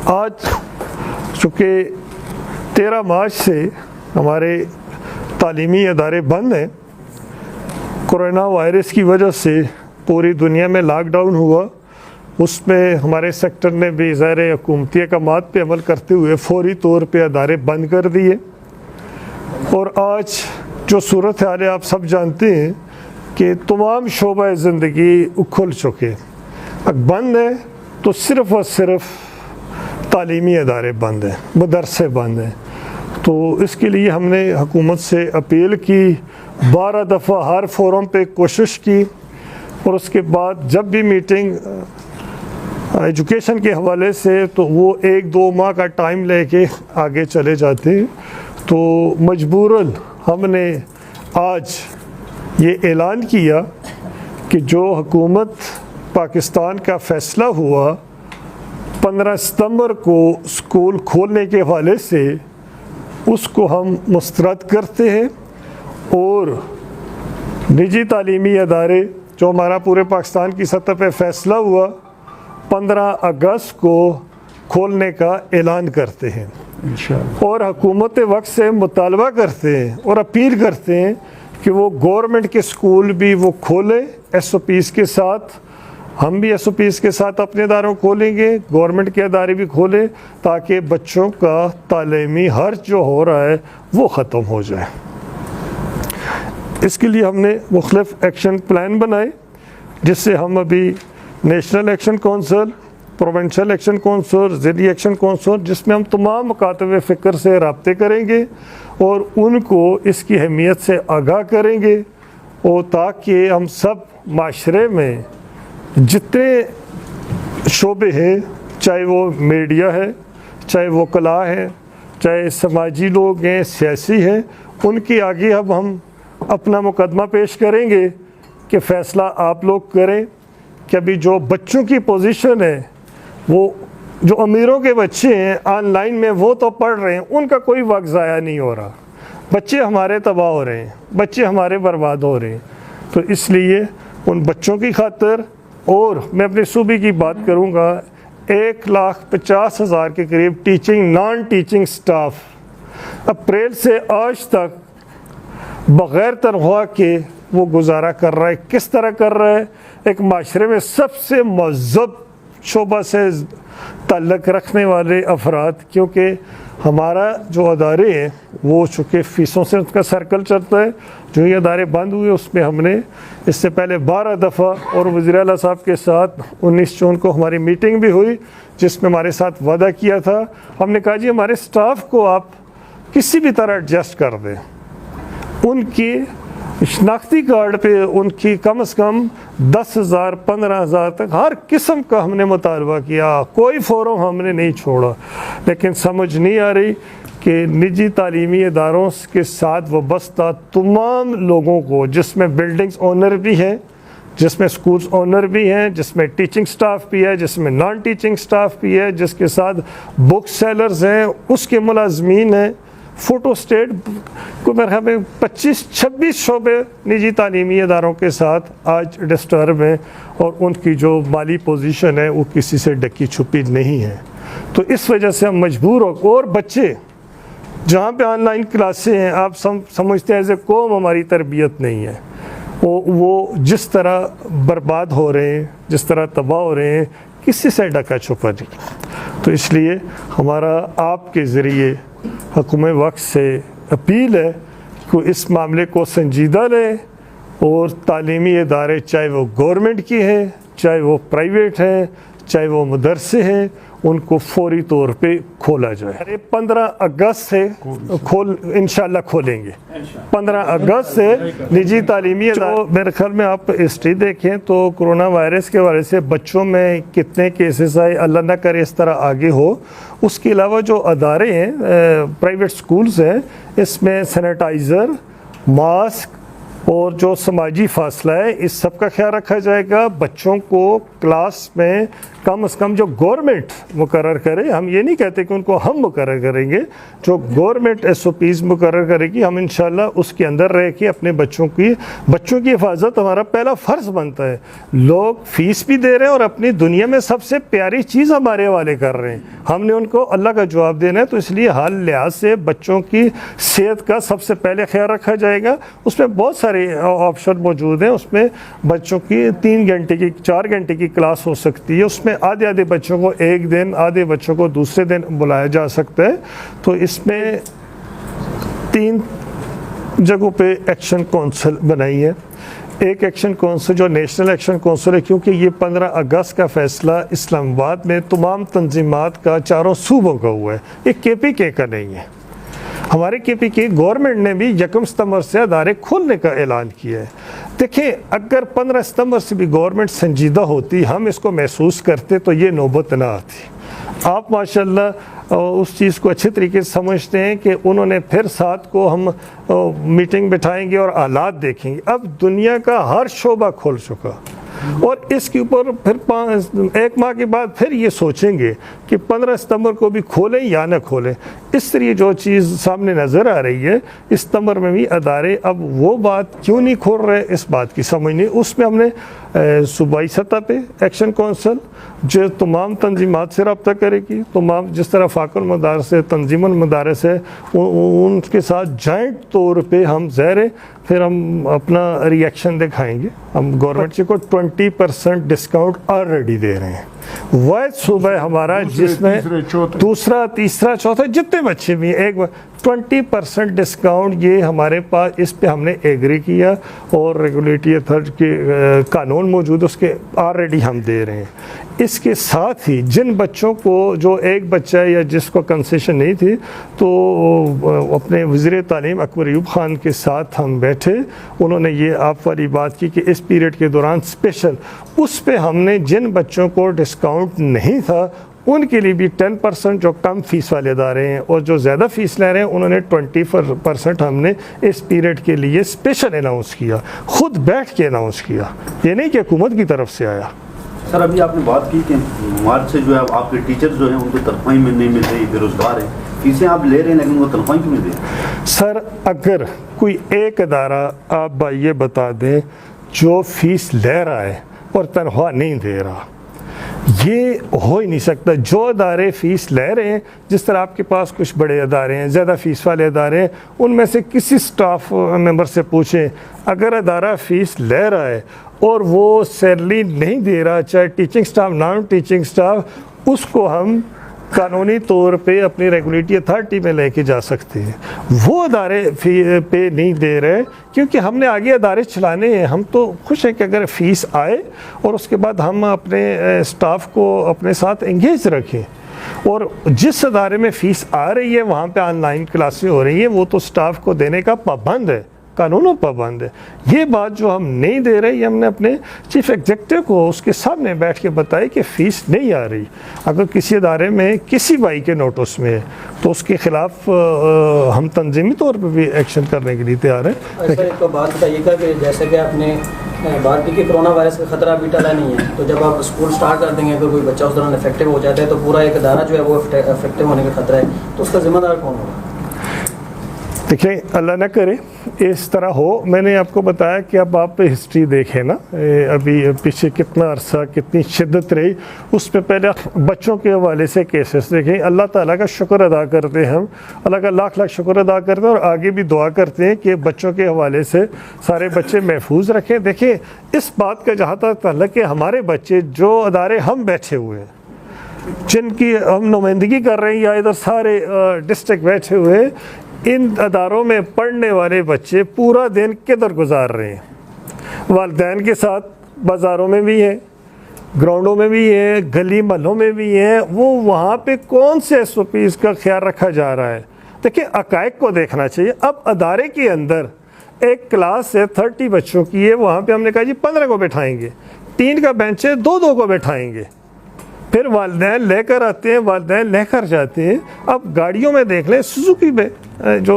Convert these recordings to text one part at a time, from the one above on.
आज चूँकि 13 मार्च से हमारे तालीमी अदारे बंद हैं, कोरोना वायरस की वजह से पूरी दुनिया में लॉकडाउन हुआ। उसमें हमारे सेक्टर ने भी ज़ाहिर हुकूमती अहकामात पे अमल करते हुए फौरी तौर पे अदारे बंद कर दिए। और आज जो सूरत हाल है आप सब जानते हैं कि तमाम शोबा ज़िंदगी उखल चुके। अब बंद है तो सिर्फ़ और सिर्फ तालीमी अदारे बंद हैं, मदरसे बंद हैं। तो इसके लिए हमने हुकूमत से अपील की, 12 दफ़ा हर फोरम पे कोशिश की, और उसके बाद जब भी मीटिंग एजुकेशन के हवाले से तो वो 1-2 माह का टाइम लेके आगे चले जाते हैं। तो मजबूरन हमने आज ये ऐलान किया कि जो हुकूमत पाकिस्तान का फ़ैसला हुआ 15 सितंबर को स्कूल खोलने के हवाले से, उसको हम मुस्तरद करते हैं। और निजी तालीमी अदारे जो हमारा पूरे पाकिस्तान की सतह पे फ़ैसला हुआ 15 अगस्त को खोलने का ऐलान करते हैं और हुकूमत वक्त से मुतालबा करते हैं और अपील करते हैं कि वो गवर्नमेंट के स्कूल भी वो खोले SOPs के साथ। हम भी SOPs के साथ अपने इदारों खोलेंगे, गवर्नमेंट के अदारे भी खोलें, ताकि बच्चों का तालीमी हर्ज जो हो रहा है वो ख़त्म हो जाए। इसके लिए हमने मुख्तलिफ एक्शन प्लान बनाए, जिससे हम अभी national action council, provincial action council, ज़िली एक्शन कौंसल, जिसमें हम तमाम मकातब फ़िक्र से रब्ते करेंगे और उनको इसकी अहमियत से आगाह करेंगे, और ताकि हम सब माशरे में जितने शोबे हैं, चाहे वो मीडिया है, चाहे वो कला है, चाहे समाजी लोग हैं, सियासी हैं, उनके आगे अब हम अपना मुकदमा पेश करेंगे कि फ़ैसला आप लोग करें कि अभी जो बच्चों की पोजीशन है, वो जो अमीरों के बच्चे हैं ऑनलाइन में वो तो पढ़ रहे हैं, उनका कोई वक्त ज़ाया नहीं हो रहा। बच्चे हमारे तबाह हो रहे हैं, बच्चे हमारे बर्बाद हो रहे हैं। तो इसलिए उन बच्चों की खातिर, और मैं अपने सूबे की बात करूँगा, 1,50,000 के करीब टीचिंग नॉन टीचिंग स्टाफ अप्रैल से आज तक बग़ैर तनख्वाह के वो गुजारा कर रहा है। किस तरह कर रहा है? एक माशरे में सबसे महज़ब शोबा से ताल्लुक़ रखने वाले अफराद, क्योंकि हमारा जो अदारे हैं वो चूँकि फ़ीसों से उसका सर्कल चलता है। जो ये अदारे बंद हुए उसमें हमने इससे पहले 12 दफ़ा और वज़ीर आला साहब के साथ 19 जून को हमारी मीटिंग भी हुई, जिसमें हमारे साथ वादा किया था। हमने कहा जी हमारे स्टाफ को आप किसी भी तरह एडजस्ट कर दें, उनकी शनाख्ती कार्ड पे उनकी कम से कम 10,000 15,000 तक हर किस्म का हमने मुतालबा किया, कोई फोरम हमने नहीं छोड़ा। लेकिन समझ नहीं आ रही कि निजी तालीमी इदारों के साथ वाबस्ता तमाम लोगों को, जिसमें बिल्डिंग्स ओनर भी हैं, जिसमें स्कूल्स ओनर भी हैं, जिसमें टीचिंग स्टाफ भी है, जिसमें नॉन टीचिंग स्टाफ भी है, जिसके साथ बुक सेलर्स हैं, उसके मुलाजमीन हैं, फ़ोटो स्टेट को मेरे ख्याल में 25-26 शोबे निजी तालीमी इदारों के साथ आज डिस्टर्ब हैं, और उनकी जो माली पोजीशन है वो किसी से ढकी छुपी नहीं है। तो इस वजह से हम मजबूर हो, और बच्चे जहाँ पे ऑनलाइन क्लासें हैं, आप समझते हैं एज ए कौम हमारी तरबियत नहीं है, वो जिस तरह बर्बाद हो रहे हैं, जिस तरह तबाह हो रहे हैं, किसी से ढका छुपा नहीं। तो इसलिए हमारा आपके ज़रिए हुकूमत वक्त से अपील है कि इस मामले को संजीदा लें, और तालीमी इदारे चाहे वो गवर्नमेंट की हैं, चाहे वो प्राइवेट हैं, चाहे वो मदरसे हैं, उनको फौरी तौर पे खोला जाए। 15 अगस्त से इंशाल्लाह खोलेंगे। 15 अगस्त से निजी तालीमी इदारे, मेरे ख्याल में आप हिस्ट्री देखें तो कोरोना वायरस के वजह से बच्चों में कितने केसेस आए, अल्लाह ना करे इस तरह आगे हो। उसके अलावा जो अदारे हैं, प्राइवेट स्कूल्स हैं, इसमें सैनिटाइज़र, मास्क और जो समाजी फासला है इस सब का ख्याल रखा जाएगा। बच्चों को क्लास में कम से कम जो गवर्नमेंट मुकर्रर करे, हम ये नहीं कहते कि उनको हम मुकर्रर करेंगे, जो गवर्नमेंट SOPs मुकर्रर करेगी हम इंशाल्लाह उसके अंदर रह के अपने बच्चों की हिफाजत हमारा पहला फ़र्ज़ बनता है। लोग फ़ीस भी दे रहे हैं और अपनी दुनिया में सबसे प्यारी चीज़ हमारे हवाले कर रहे हैं, हमने उनको अल्लाह का जवाब देना है। तो इसलिए हर लिहाज से बच्चों की सेहत का सबसे पहले ख्याल रखा जाएगा। उसमें बहुत सारे ऑप्शन मौजूद हैं। उसमें बच्चों की 3 घंटे की 4 घंटे की क्लास हो सकती है, उसमें आधे बच्चों को एक दिन, आधे बच्चों को दूसरे दिन बुलाया जा सकता है। तो इसमें 3 जगहों पे एक्शन काउंसिल बनाई है। एक एक्शन काउंसिल जो नेशनल एक्शन काउंसिल है, क्योंकि ये 15 अगस्त का फैसला इस्लामाबाद में तमाम तंजीमात का चारों सूबों का हुआ है, ये KPK का नहीं है। हमारे KPK गवर्नमेंट ने भी 1 सितंबर से अदारे खोलने का ऐलान किया है। देखिए, अगर 15 सितंबर से भी गवर्नमेंट संजीदा होती, हम इसको महसूस करते, तो ये नौबत ना आती। आप माशाल्लाह उस चीज़ को अच्छे तरीके से समझते हैं कि उन्होंने फिर साथ को हम मीटिंग बिठाएंगे और हालात देखेंगे। अब दुनिया का हर शोबा खोल चुका और इसके ऊपर फिर 1 माह के बाद फिर ये सोचेंगे कि 15 सितंबर को भी खोलें या न खोलें। इस तरह जो चीज़ सामने नज़र आ रही है, इस सितंबर में भी अदारे अब वो बात क्यों नहीं खोल रहे, इस बात की समझ नहीं। उसमें हमने सूबाई सतह पे एक्शन काउंसिल जो तमाम तंजीमात से रब्ता करेगी, तमाम जिस तरह फ़ाकुल मदारस है, तंजीमन मदारस है, उनके साथ जॉइंट तौर पे हम ज़ाहिर फिर हम अपना रिएक्शन दिखाएंगे। हम गवर्नमेंट को 20% डिस्काउंट ऑलरेडी दे रहे हैं। वह सुबह हमारा जिसमें दूसरा, तीसरा, चौथा जितने बच्चे भी एक 20% डिस्काउंट ये हमारे पास, इस पे हमने एग्री किया और रेगुलेटरी अथॉरिटी के कानून मौजूद उसके ऑलरेडी हम दे रहे हैं। इसके साथ ही जिन बच्चों को जो एक बच्चा या जिसको कंसेशन नहीं थी, तो अपने वज़ीर तालीम अकबर अयूब ख़ान के साथ हम बैठे, उन्होंने ये आप वाली बात की कि इस पीरियड के दौरान स्पेशल उस पे हमने जिन बच्चों को डिस्काउंट नहीं था उनके लिए भी 10% जो कम फ़ीस वाले अदारे हैं और जो ज़्यादा फ़ीस ले रहे हैं उन्होंने 20% हमने इस पीरियड के लिए स्पेशल अनाउंस किया, ख़ुद बैठ के अनाउंस किया, ये नहीं कि हुकूमत की तरफ से आया। सर, अभी आपने बात की कि मार्च से जो है आपके टीचर जो हैं उनको तनख्वाही में नहीं मिल रही, बेरोज़गार हैं, फीसें आप ले रहे हैं लेकिन वो तनख्वाही क्यों नहीं दे रहे? सर, अगर कोई एक अदारा आप ये बता दें जो फ़ीस ले रहा है और तनख्वाह नहीं दे रहा, ये हो ही नहीं सकता। जो अदारे फ़ीस ले रहे हैं, जिस तरह आपके पास कुछ बड़े अदारे हैं, ज़्यादा फ़ीस वाले अदारे हैं, उनमें से किसी स्टाफ मेंबर से पूछें, अगर अदारा फ़ीस ले रहा है और वो सैलरी नहीं दे रहा, चाहे teaching staff, non teaching staff, उसको हम कानूनी तौर पे अपनी रेगुलेटरी अथॉरिटी में लेके जा सकते हैं। वो अदारे फी पे नहीं दे रहे क्योंकि हमने आगे अदारे चलाने हैं। हम तो खुश हैं कि अगर फ़ीस आए और उसके बाद हम अपने स्टाफ को अपने साथ एंगेज रखें, और जिस अदारे में फ़ीस आ रही है वहाँ पे ऑनलाइन क्लासें हो रही हैं, वो तो स्टाफ को देने का पाबंद है, कानूनों पाबंद है। ये बात जो हम नहीं दे रहे, ये हमने अपने चीफ एग्जीक्यूटिव को उसके सामने बैठ के बताई कि फ़ीस नहीं आ रही। अगर किसी अदारे में किसी भाई के नोटिस में है तो उसके ख़िलाफ़ हम तंजीमी तौर पर भी एक्शन करने के लिए तैयार हैं। सर, एक तो बात बताइएगा कि जैसे कि आपने बात की कि कोरोना वायरस का ख़तरा अभी टला नहीं है, तो जब आप स्कूल स्टार्ट कर देंगे अगर कोई बच्चा उस दौरान इफेक्टिव हो जाता है तो पूरा एक अदारा जो है वो इफेक्टिव होने का ख़तरा है, तो उसका ज़िम्मेदार कौन होगा? देखिए, अल्लाह न करे इस तरह हो। मैंने आपको बताया कि अब आप हिस्ट्री देखें ना, अभी पीछे कितना अरसा, कितनी शिद्दत रही, उस पर पहले बच्चों के हवाले से केसेस देखें। अल्लाह ताला का शुक्र अदा करते हैं हम, अल्लाह का लाख लाख शुक्र अदा करते हैं और आगे भी दुआ करते हैं कि बच्चों के हवाले से सारे बच्चे महफूज रखें। देखिए, इस बात का जहाँ तक ताल्लुक है, हमारे बच्चे जो अदारे हम बैठे हुए हैं, जिनकी हम नुमाइंदगी कर रहे हैं, या इधर सारे डिस्ट्रिक्ट बैठे हुए हैं, इन अदारों में पढ़ने वाले बच्चे पूरा दिन किधर गुजार रहे हैं? वालिदैन के साथ बाज़ारों में भी हैं, ग्राउंडों में भी हैं, गली महलों में भी हैं। वो वहाँ पे कौन से SOPs का ख्याल रखा जा रहा है? देखिए, हक़ाइक़ को देखना चाहिए। अब अदारे के अंदर एक क्लास है 30 बच्चों की है, वहाँ पे हमने कहा जी 15 को बैठाएंगे, 3 का बेंच है, 2 को बैठाएंगे। फिर वालिदैन लेकर आते हैं, वालिदैन लेकर जाते हैं। अब गाड़ियों में देख लें, सुजुकी में जो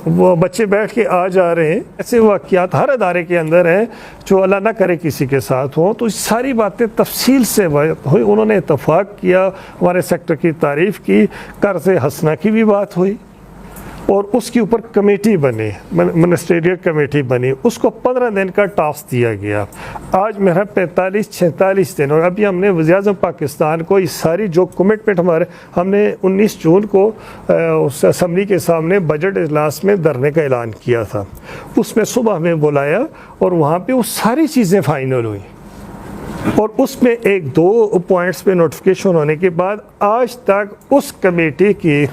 वो बच्चे बैठ के आ जा रहे हैं, ऐसे वाक़यात हर अदारे के अंदर हैं जो अल्लाह ना करे किसी के साथ हों। तो सारी बातें तफसील से हुई, उन्होंने इत्तफाक किया, हमारे सेक्टर की तारीफ़ की, कर्ज़ हसना की भी बात हुई और उसके ऊपर कमेटी बनी, मिनिस्ट्रियल कमेटी बनी, उसको 15 दिन का टास्क दिया गया। आज मेरा 45-46 दिन और अभी हमने वज़ीर-ए-आज़म पाकिस्तान को ये सारी जो कमिटमेंट हमने 19 जून को उस असम्बली के सामने बजट इजलास में धरने का ऐलान किया था। उसमें सुबह हमें बुलाया और वहाँ पे वो सारी चीज़ें फाइनल हुई और उसमें 1-2 पॉइंट्स पे नोटिफिकेशन होने के बाद आज तक उस कमेटी की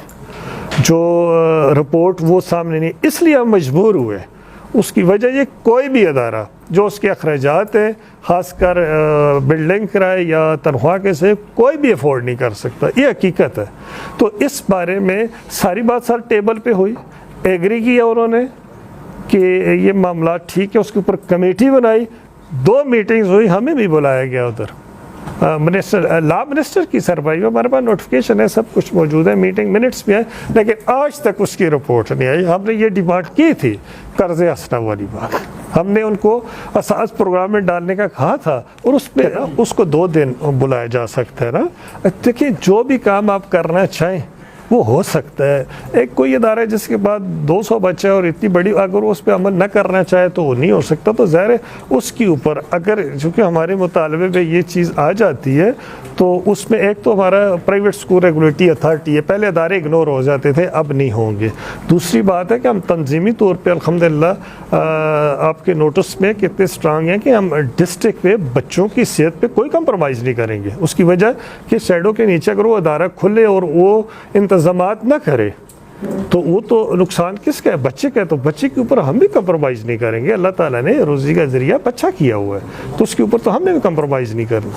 जो रिपोर्ट वो सामने नहीं, इसलिए हम मजबूर हुए। उसकी वजह ये कोई भी अदारा जो उसके अखराजात हैं, ख़ासकर बिल्डिंग किराए या तनख्वाह के से कोई भी अफोर्ड नहीं कर सकता, ये हकीकत है। तो इस बारे में सारी बात सर टेबल पे हुई, एग्री किया उन्होंने कि ये मामला ठीक है, उसके ऊपर कमेटी बनाई, 2 मीटिंग्स हुई, हमें भी बुलाया गया उधर मिनिस्टर लॉ मिनिस्टर की सरबराही में। हमारे पास नोटिफिकेशन है, सब कुछ मौजूद है, मीटिंग मिनट्स भी है, लेकिन आज तक उसकी रिपोर्ट नहीं आई। हमने ये डिमांड की थी कर्ज़ हसना वाली बात, हमने उनको असास प्रोग्राम में डालने का कहा था और उस पर उसको 2 दिन बुलाया जा सकता है ना। देखिए जो भी काम आप करना चाहें वो हो सकता है। एक कोई इदारा है जिसके पास 200 बच्चे और इतनी बड़ी, अगर उस पर अमल न करना चाहे तो वो नहीं हो सकता। तो ज़ाहिर है उसके ऊपर अगर चूँकि हमारे मुतालबे में ये चीज़ आ जाती है तो उसमें एक तो हमारा प्राइवेट स्कूल रेगुलेटरी अथॉरिटी है, पहले अदारे इग्नोर हो जाते थे, अब नहीं होंगे। दूसरी बात है कि हम तंजीमी तौर पर अल्हम्दुलिल्लाह आपके नोटिस में कितने स्ट्रांग हैं कि हम डिस्ट्रिक्ट में बच्चों की सेहत पे कोई कंप्रोमाइज़ नहीं करेंगे। उसकी वजह कि शैडो के नीचे अगर वो अदारा खुले और वो इंतज़ामात ना करे तो वो तो नुकसान किसका है, बच्चे का है। तो बच्चे के ऊपर हम भी कंप्रोमाइज़ नहीं करेंगे। अल्लाह ताला ने रोज़ी का ज़रिया अच्छा किया हुआ है तो उसके ऊपर तो हमने भी कंप्रोमाइज़ नहीं करना।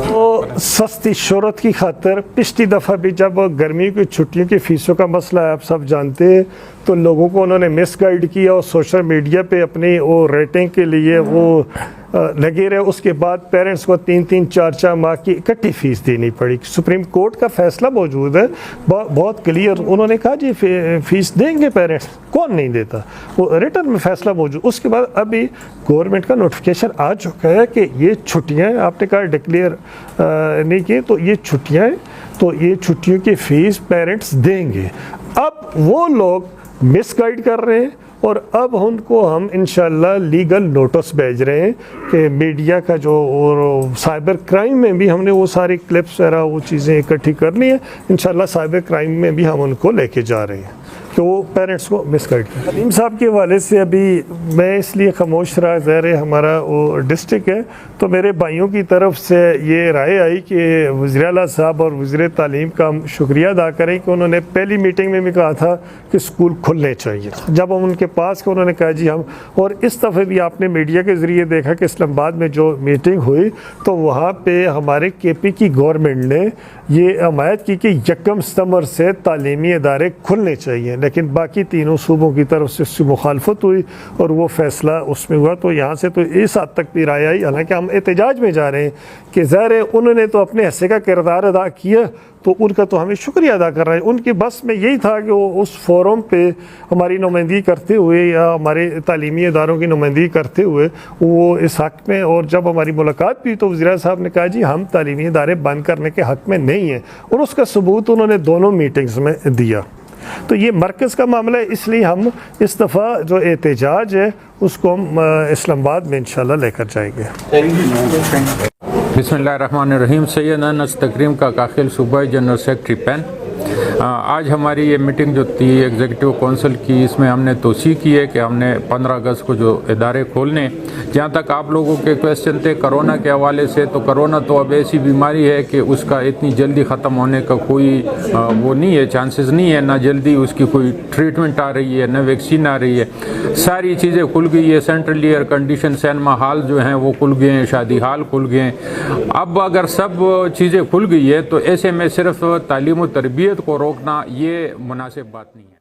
तो सस्ती शोहरत की खातर पिछली दफ़ा भी जब गर्मी की छुट्टियों की फ़ीसों का मसला है, आप सब जानते हैं, तो लोगों को उन्होंने मिसगाइड किया और सोशल मीडिया पे अपनी वो रेटिंग के लिए वो लगे रहे। उसके बाद पेरेंट्स को 3-3, 4-4 माह की इकट्ठी फ़ीस देनी पड़ी। सुप्रीम कोर्ट का फैसला मौजूद है, बहुत क्लियर, उन्होंने कहा जी फ़ीस देंगे पेरेंट्स, कौन नहीं देता, वो रिटर्न में फैसला मौजूद। उसके बाद अभी गवर्नमेंट का नोटिफिकेशन आ चुका है कि ये छुट्टियाँ आपने कहा डिक्लेयर नहीं की, तो ये छुट्टियाँ, तो ये छुट्टियों की फ़ीस पेरेंट्स देंगे। अब वो लोग मिसगाइड कर रहे हैं और अब उनको हम इंशाल्लाह लीगल नोटिस भेज रहे हैं कि मीडिया का जो और साइबर क्राइम में भी हमने वो सारी क्लिप्स वगैरह वो चीज़ें इकट्ठी करनी है। इंशाल्लाह साइबर क्राइम में भी हम उनको लेके जा रहे हैं कि वो पेरेंट्स को मिसगाइड करें। हलीम साहब के हवाले से अभी मैं इसलिए खामोश रहा, ज़ाहिर है हमारा वो डिस्ट्रिक्ट है, तो मेरे भाइयों की तरफ से ये राय आई कि वज़ीर आला साहब और वज़ीर तालीम का हम शुक्रिया अदा करें कि उन्होंने पहली मीटिंग में भी कहा था कि स्कूल खुलने चाहिए। जब हम उनके पास के उन्होंने कहा जी हम, और इस दफ़े भी आपने मीडिया के ज़रिए देखा कि इस्लामाबाद में जो मीटिंग हुई तो वहाँ पे हमारे KP की गवर्नमेंट ने ये हमायत की कि 1 सितंबर से तालीमी इदारे खुलने चाहिए, लेकिन बाकी तीनों सूबों की तरफ से उसकी मुखालफत हुई और वो फ़ैसला उसमें हुआ। तो यहाँ से तो इस हद तक भी राय आई, हालांकि हम एहतजाज में जा रहे हैं कि ज़ाहिर है उन्होंने तो अपने हिस्से का किरदार अदा किया, तो उनका तो हमें शुक्रिया अदा कर रहे हैं। उनकी बस में यही था कि वो उस फोरम पे हमारी नुमाइंदगी करते हुए या हमारे तालीमी इदारों की नुमाइंदगी करते हुए वो इस हक़ में, और जब हमारी मुलाकात भी तो वज़ीर साहब ने कहा जी हम तालीमी इदारे बंद करने के हक़ में नहीं हैं, और उसका सबूत उन्होंने दोनों मीटिंग्स में दिया। तो ये मरकज़ का मामला है, इसलिए हम इस दफ़ा जो एहतजाज है उसको हम इस्लामाबाद में इंशाल्लाह लेकर जाएंगे। बिस्मिल्लाहिर्रहमानिर्रहीम। सैयदना नस तकरीम का काखिल सूबाई जनरल सेक्रेटरी पैन। आज हमारी ये मीटिंग जो थी एग्जीक्यूटिव काउंसिल की, इसमें हमने तोसी की है कि हमने 15 अगस्त को जो इदारे खोलने, जहाँ तक आप लोगों के क्वेश्चन थे कोरोना के हवाले से, तो कोरोना तो अब ऐसी बीमारी है कि उसका इतनी जल्दी ख़त्म होने का कोई वो नहीं है, चांसेस नहीं है, ना जल्दी उसकी कोई ट्रीटमेंट आ रही है, ना वैक्सीन आ रही है। सारी चीज़ें खुल गई है, central air condition cinema hall जो हैं वो खुल गए हैं, शादी हॉल खुल गए हैं। अब अगर सब चीज़ें खुल गई है तो ऐसे में सिर्फ तालीम व तरबियत को रोकना ये मुनासिब बात नहीं है।